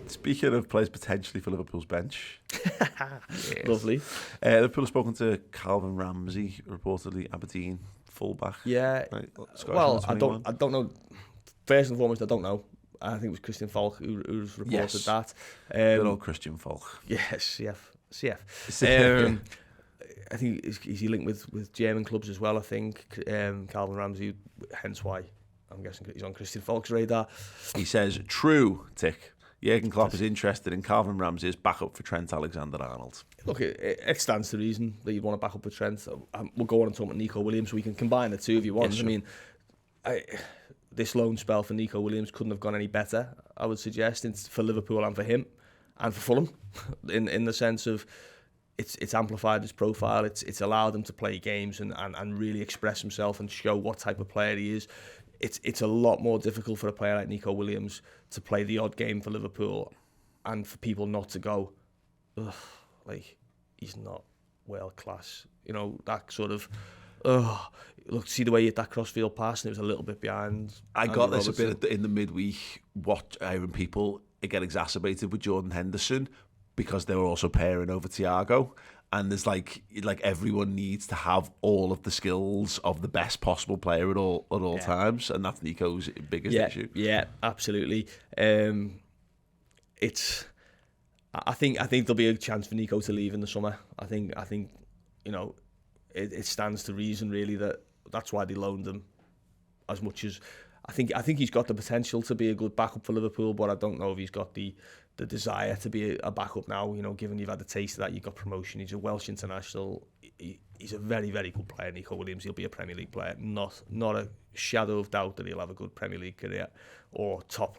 Speaking of players potentially for Liverpool's bench, Yes. Lovely. Liverpool have spoken to Calvin Ramsey, reportedly Aberdeen fullback. Yeah. Right, Well, I don't know. First and foremost, I don't know. I think it was Christian Falk who's reported that. Good old Christian Falk. Yes, CF. I think is he linked with German clubs as well. I think Calvin Ramsey, hence why I'm guessing he's on Christian Falk's radar. He says, true, tick. Jurgen Klopp is interested in Calvin Ramsey as backup for Trent Alexander-Arnold. Look, it stands to reason that you'd want to back up with Trent. We'll go on and talk about Neco Williams, so we can combine the two if you want. Yeah, sure. I mean, this loan spell for Neco Williams couldn't have gone any better, I would suggest, for Liverpool and for him, and for Fulham, in the sense of it's amplified his profile, it's allowed him to play games and really express himself and show what type of player he is. It's a lot more difficult for a player like Neco Williams to play the odd game for Liverpool and for people not to go, ugh, like, he's not world class. You know, that sort of, look, see the way he hit that crossfield pass and it was a little bit behind. I got this a bit in the midweek, hearing people get exacerbated with Jordan Henderson because they were also pairing over Thiago. And there's like everyone needs to have all of the skills of the best possible player at all times, and that's Neco's biggest issue. Yeah, absolutely. I think there'll be a chance for Neco to leave in the summer. I think you know, it stands to reason really that's why they loaned him as much as I think he's got the potential to be a good backup for Liverpool, but I don't know if he's got the desire to be a backup now. You know, given you've had the taste of that, you've got promotion. He's a Welsh international. He's a very, very good player, Neco Williams. He'll be a Premier League player. Not a shadow of doubt that he'll have a good Premier League career or top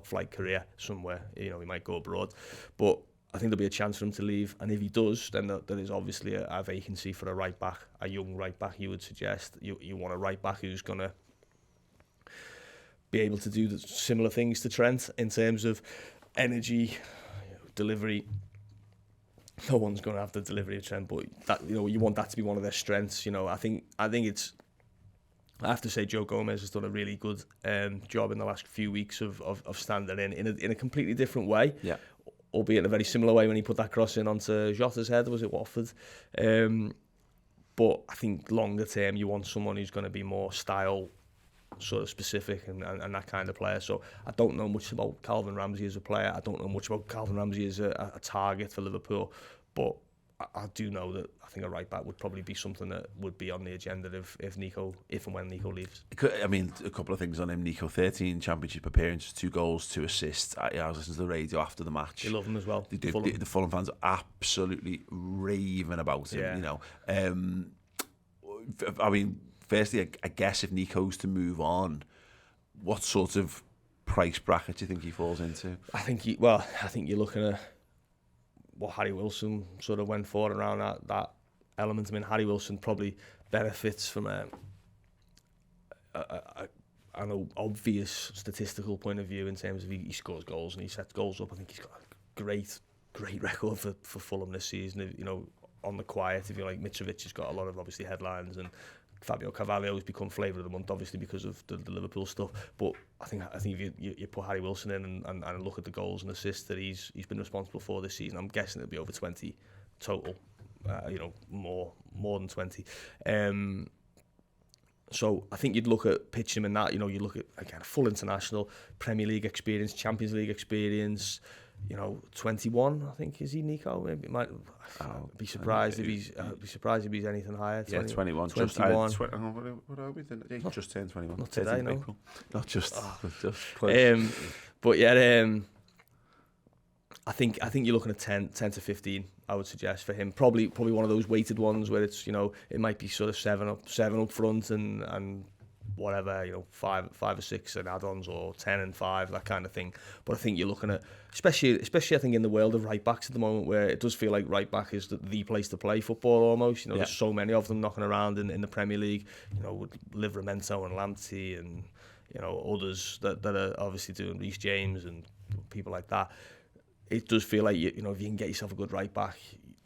flight career somewhere. You know, he might go abroad, but I think there'll be a chance for him to leave. And if he does, then there is obviously a vacancy for a right back, a young right back. You would suggest you want a right back who's gonna be able to do the similar things to Trent in terms of energy, delivery. No one's going to have the delivery of Trent, but that, you know, you want that to be one of their strengths. You know, I think it's. I have to say, Joe Gomez has done a really good job in the last few weeks of standing in a completely different way. Yeah. Albeit in a very similar way when he put that cross in onto Jota's head, was it Watford? But I think longer term, you want someone who's going to be more style sort of specific and that kind of player. So I don't know much about Calvin Ramsey as a player. I don't know much about Calvin Ramsey as a target for Liverpool, but I do know that I think a right back would probably be something that would be on the agenda if and when Neco leaves. I mean, a couple of things on him. Neco, 13 championship appearances, 2 goals, 2 assists. I was listening to the radio after the match. They love him as well. The Fulham fans are absolutely raving about him. Yeah. You know, I mean, firstly, I guess if Neco's to move on, what sort of price bracket do you think he falls into? I think you're looking at what Harry Wilson sort of went for around that element. I mean, Harry Wilson probably benefits from an obvious statistical point of view in terms of he scores goals and he sets goals up. I think he's got a great record for Fulham this season. You know, on the quiet, if you like, Mitrovic has got a lot of obviously headlines, and Fabio Carvalho has become flavour of the month, obviously because of the Liverpool stuff. But I think if you put Harry Wilson in and look at the goals and assists that he's been responsible for this season, I'm guessing it'll be over 20 total. You know, more than 20. So I think you'd look at pitching him in that. You know, you look at again full international, Premier League experience, Champions League experience. You know, 21. I think is he, Neco? Maybe it might. Be surprised if he's. Be surprised if he's anything higher. 20, 21. 21. What are we then? He just turned 21. Not today, no. April. Not just. Just close. But yeah, I think you're looking at 10 to 15. I would suggest for him. Probably one of those weighted ones where it's, you know, it might be sort of 7 up front and whatever, you know, 5 or 6 and add-ons, or 10 and 5, that kind of thing. But I think you're looking at, especially I think in the world of right backs at the moment, where it does feel like right back is the place to play football almost. You know, There's so many of them knocking around in the Premier League. You know, with Livramento and Lamptey and, you know, others that are obviously doing, Reece James and people like that. It does feel like, you know, if you can get yourself a good right back,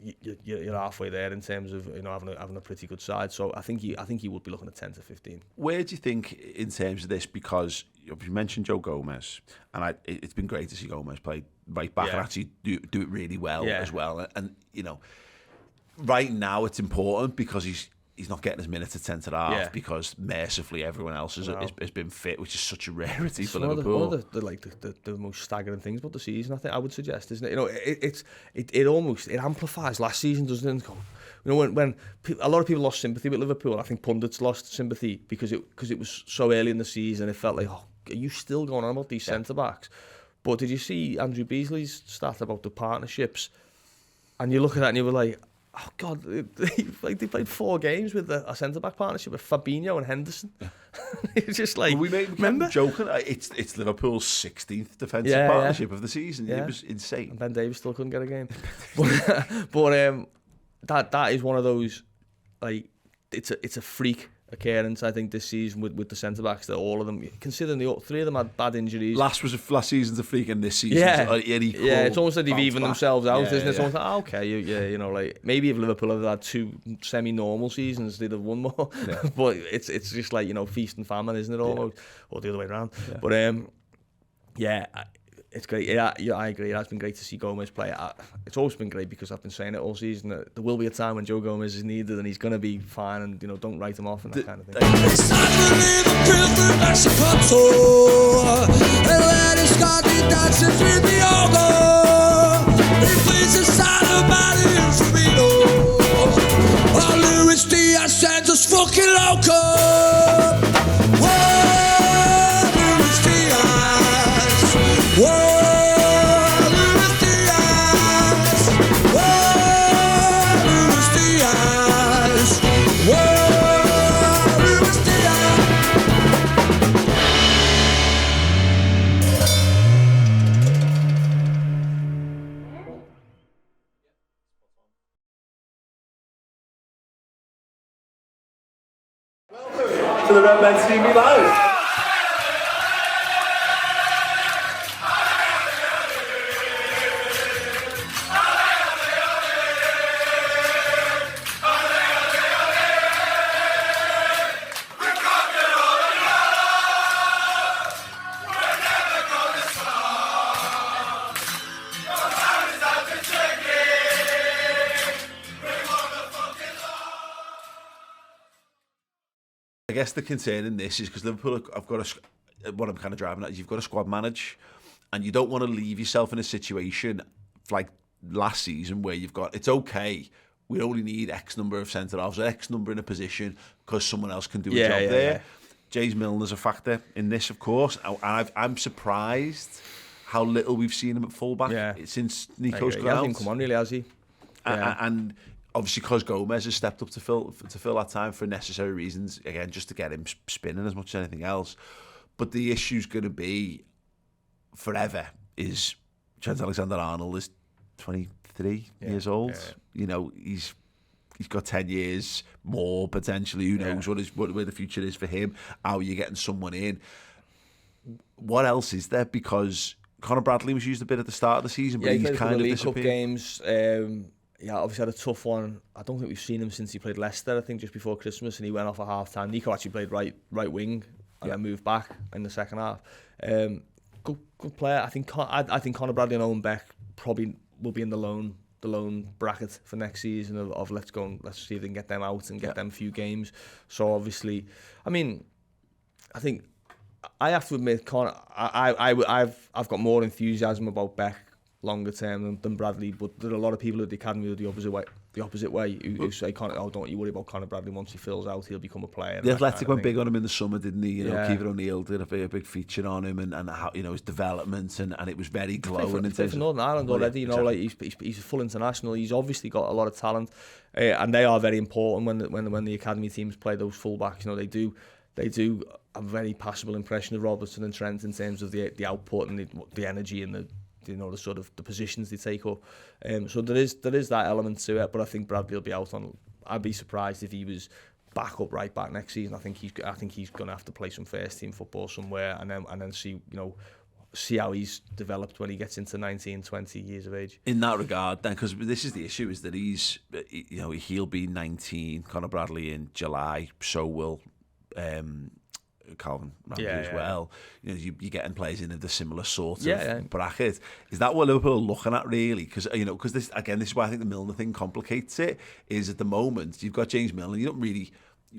you're halfway there in terms of having a pretty good side. So I think he would be looking at 10 to 15. Where do you think in terms of this? Because you mentioned Joe Gomez, and it's been great to see Gomez play right back and actually do it really well as well. And right now it's important because he's not getting his minutes at centre half because mercifully everyone else has been fit, which is such a rarity for Liverpool. One of the most staggering things about the season, I think I would suggest, isn't it? It almost amplifies last season, doesn't it? When a lot of people lost sympathy with Liverpool, I think pundits lost sympathy because it was so early in the season. It felt like, are you still going on about these centre backs? But did you see Andrew Beasley's stat about the partnerships? And you look at that and you were like, oh God, they played 4 games with a centre-back partnership with Fabinho and Henderson. It's just like, we kept joking, it's Liverpool's 16th defensive partnership of the season. It was insane. And Ben Davies still couldn't get a game. but that is one of those, like, it's a freak occurrence, I think, this season with the centre-backs, that all of them, considering the 3 of them had bad injuries. Last season's a freak, and this season's it's almost like they've evened themselves out, isn't it? It's almost like, okay, like, maybe if Liverpool had had 2 semi-normal seasons, they'd have won more. But it's just like, feast and famine, isn't it, almost? Or the other way around. But it's great. I agree. It has been great to see Gomez play. It's always been great because I've been saying it all season that there will be a time when Joe Gomez is needed and he's going to be fine, and don't write him off and that kind of thing. It's time to leave a prisoner Mexico, and let his Scotty dances with the ogre. He plays the side of Manny and Firmino. Oh, Luis Diaz sends us fucking loco. Whoa, Luis Diaz. Whoa. To the Redmen see me live. I guess the concern in this is because Liverpool, what I'm kind of driving at is you've got to squad manage, and you don't want to leave yourself in a situation like last season where it's okay, we only need X number of centre-halves or X number in a position because someone else can do a job there. Yeah. James Milner's a factor in this, of course. I'm surprised how little we've seen him at fullback since Neco's gone out. He hasn't come on really, has he? And obviously, because Gomez has stepped up to fill that time for necessary reasons, again, just to get him spinning as much as anything else. But the issue's going to be forever is Trent Alexander-Arnold is 23 years old. He's got 10 years more potentially. Who knows where the future is for him? How are you getting someone in? What else is there? Because Conor Bradley was used a bit at the start of the season, but he's kind of disappeared. Cup games. Obviously had a tough one. I don't think we've seen him since he played Leicester, I think just before Christmas, and he went off at half-time. Neco actually played right wing and then moved back in the second half. Good player. I think Conor Bradley and Owen Beck probably will be in the loan bracket for next season of let's see if they can get them out and get them a few games. So obviously, I think I have to admit, Conor, I've got more enthusiasm about Beck longer term than Bradley, but there are a lot of people at the academy who are the opposite way who say, don't you worry about Conor Bradley, once he fills out he'll become a player. The Athletic went big on him in the summer, didn't he? Kiefer O'Neill did a big feature on him and how, his development and it was very glowing. He's played for Northern Ireland already, exactly. He's a full international. He's obviously got a lot of talent, and they are very important when the academy teams play those fullbacks. They do a very passable impression of Robertson and Trent in terms of the output and the energy and the sort of the positions they take up. So there is that element to it, but I think Bradley will be out on. I'd be surprised if he was right back next season. I think he's going to have to play some first team football somewhere, and then see see how he's developed when he gets into 19, 20 years of age. In that regard, then, because this is the issue, is that he'll be 19, Conor Bradley in July, so will Calvin Ramsey as well. You know, you're getting players in the similar sort of bracket. Is that what Liverpool are looking at, really? Because this is why I think the Milner thing complicates it. Is at the moment you've got James Milner, you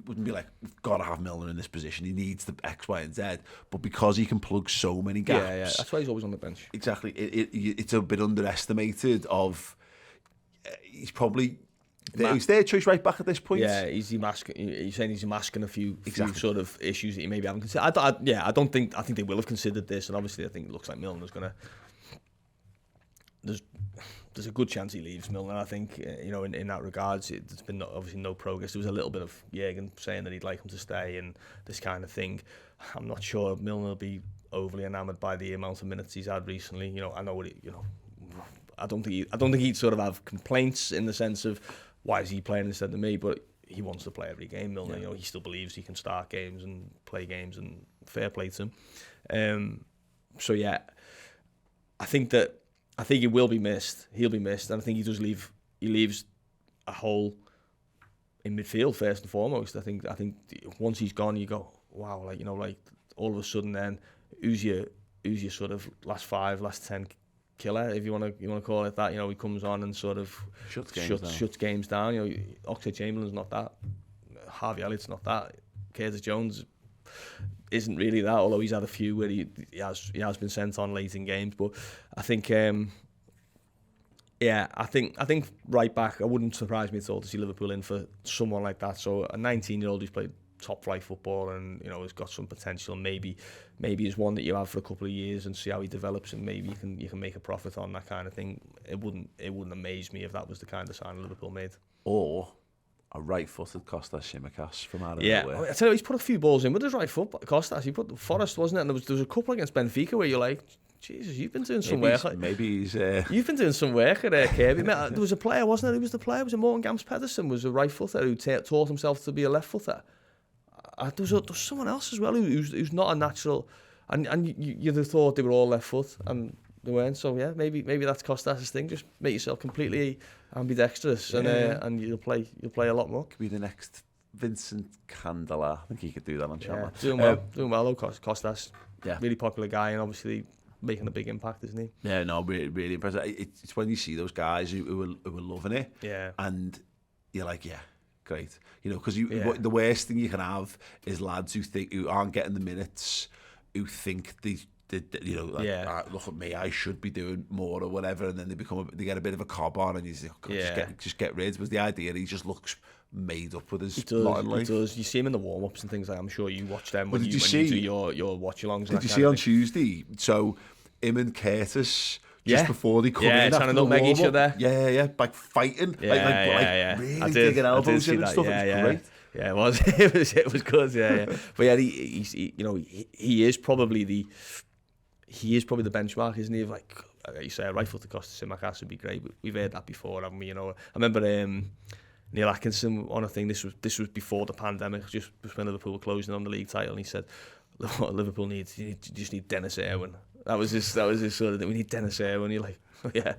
wouldn't be like, we've got to have Milner in this position. He needs the X, Y, and Z. But because he can plug so many gaps, that's why he's always on the bench. Exactly, it's a bit underestimated. He's probably. Is their choice right back at this point? Yeah, he's saying he's masking a few sort of issues that he maybe haven't considered. I think they will have considered this, and obviously I think it looks like Milner's gonna. There's a good chance he leaves, Milner. I think in that regards, there's been obviously no progress. There was a little bit of Jürgen saying that he'd like him to stay and this kind of thing. I'm not sure Milner will be overly enamoured by the amount of minutes he's had recently. I know what I don't think he'd sort of have complaints in the sense of why is he playing instead of me, but he wants to play every game, Milner. Yeah. He still believes he can start games and play games, and fair play to him. So yeah, I think he will be missed. He'll be missed, and I think he leaves a hole in midfield first and foremost. I think once he's gone, you go, wow, like all of a sudden then who's your sort of last 5, last 10 killer, if you want to call it that. He comes on and sort of shuts games down. Oxlade-Chamberlain's not that. Harvey Elliott's not that. Curtis Jones isn't really that, although he's had a few where he has been sent on late in games. But I think I think right back, it wouldn't surprise me at all to see Liverpool in for someone like that. So a 19-year-old who's played top flight football and has got some potential, maybe is one that you have for a couple of years and see how he develops, and maybe you can make a profit on that kind of thing. It wouldn't amaze me if that was the kind of sign Liverpool made. Or a right-footed Kostas Tsimikas from out of nowhere. I tell you, he's put a few balls in with his right foot. Kostas, he put Forest, wasn't it? And there was a couple against Benfica where you're like, Jesus, you've been doing some work. Maybe he's. You've been doing some work at Kirby. There was a player, wasn't there? Who was the player? Was it Morgan Gamps-Pedersen? Was a right footer who taught himself to be a left footer. There was someone else as well who's not a natural, and you'd have thought they were all left foot and they weren't. So yeah, maybe that's Kostas' thing. Just make yourself completely ambidextrous, and you'll play a lot more. Could be the next Vincent Candela. I think he could do that on Chandler. Doing well though, Kostas. Yeah, really popular guy, and obviously making a big impact, isn't he? Yeah, no, really, really impressive. It's when you see those guys who are loving it, and you're like, yeah. Great, because the worst thing you can have is lads who aren't getting the minutes, who think look at me, I should be doing more or whatever, and then they get a bit of a cob on, and you say, just get rid. But the idea, he just looks made up with his He does. You see him in the warm-ups and things like that. I'm sure you watch them when you do your watch-alongs. Did you see on Tuesday? So him and Curtis. Just before they come in, trying to nutmeg each other. Yeah, like fighting, like really digging elbows in and stuff. It was great. Yeah, it was. it was good. Yeah. But yeah, he is probably the benchmark, isn't he? Of like you say, a right foot to Kostas Tsimikas would be great. We've heard that before, haven't we? I remember Neil Atkinson on a thing. This was before the pandemic, just when Liverpool were closing on the league title, and he said, "What Liverpool needs, you just need Dennis Irwin." That was his sort of thing. We need Dennis Irwin. You're like, yeah,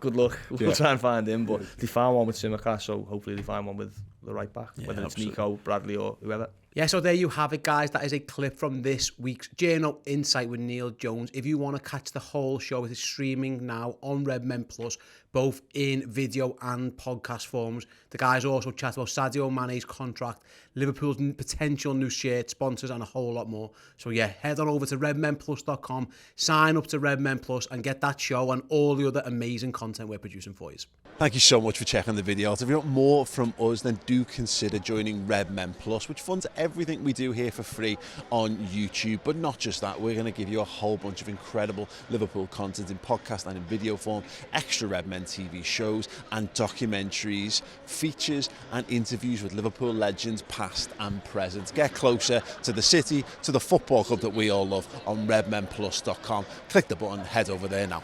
good luck. We'll try and find him. But they found one with Tsimikas, so hopefully they find one with the right back, whether it's Neco, Bradley or whoever. Yeah, so there you have it, guys. That is a clip from this week's Journal Insight with Neil Jones. If you want to catch the whole show, it is streaming now on Redmen Plus, both in video and podcast forms. The guys also chat about Sadio Mane's contract, Liverpool's potential new shirt sponsors, and a whole lot more. So yeah, head on over to redmenplus.com, sign up to Redmen Plus, and get that show and all the other amazing content we're producing for you. Thank you so much for checking the video. If you want more from us, then do consider joining Redmen Plus, which funds everything we do here for free on YouTube. But not just that, we're going to give you a whole bunch of incredible Liverpool content in podcast and in video form, extra Redmen TV shows and documentaries, features and interviews with Liverpool legends past and present. Get closer to the city, to the football club that we all love on redmenplus.com. Click the button, head over there now.